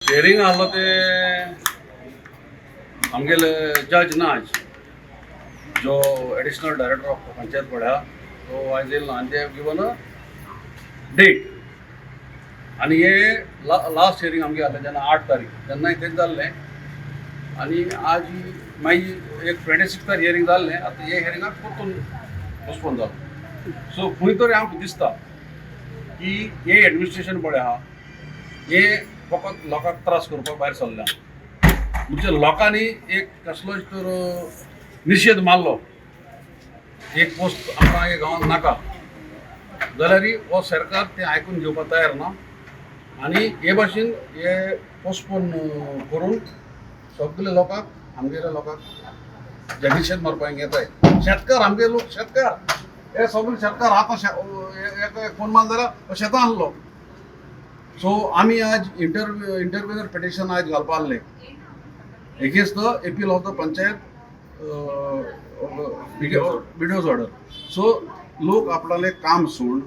Hearing आहलो ते आमगेले जज नाज जो एडिशनल डायरेक्टर ऑफ पंचायत पडा तो आज येयलो आनी ते गिवन अ डेट आनी हे लास्ट हियरिंग आमगे जालें जेन्ना 8 तारीख तेन्ना तें जाल्लें आनी आज मागीर एक 26 हियरिंग जाल्लें आतां हे हियरिंगाक परतून पोस्टपोन जालो. सो खंय तरी आमकां दिसता की हे एडमिनिस्ट्रेशन पळय आहा हे फकत लोकांक त्रास करपाक भायर सरल्या म्हणजे लोकांनी एक कसलोच तर निशेध मारलो एक पोस्ट आमकां हे गांवांत नाका जाल्यार हो सरकार तें आयकून घेवपाक तयार ना आनी हे भाशेन हे पोस्टपोन करून सगळे लोकांक आमगेल्या लोकांक जे निशेध मारपाक येताय शेतकार आमगे लोक शेतकार हे सगळे शेतकार आतां फोन मारलो जाल्यार शेतां आहलो. सो आमी आज इंटरव्यूनर पिटिशन आज घालपा आहले against the appeal of the panchayat widows order. So लोक आपणालें काम सोड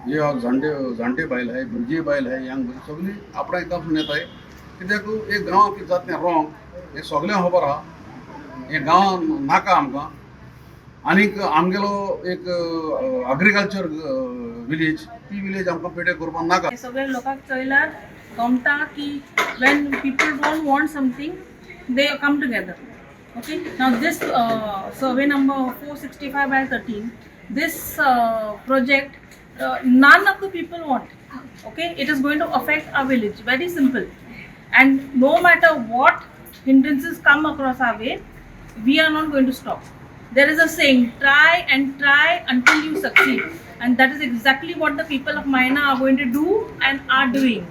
जे जाणटे बायल आहाय भुरगीं बायल आहाय यंग भुरगीं सगळीं आपणाक काम सोडून येताय कित्याक एक गांवांत कितें जाता तें रॉंग हें सगळ्यांक खबर आहा हें गांवांत नाका आमकां. आनीक आमगेलो एक एग्रीकल्चर विलेज ती विलेज आमकां पेटे करपाक नाका. हे सगळे लोकांक चयल्यार गमता की when people don't want something they come together. Okay, now this survey number 465/13 this project none of the people want. Okay, it is going to affect our village, very simple, and no matter what hindrances come across our way we are not going to stop. There is a saying, try and try until you succeed, and that is exactly what the people of Maina are going to do and are doing.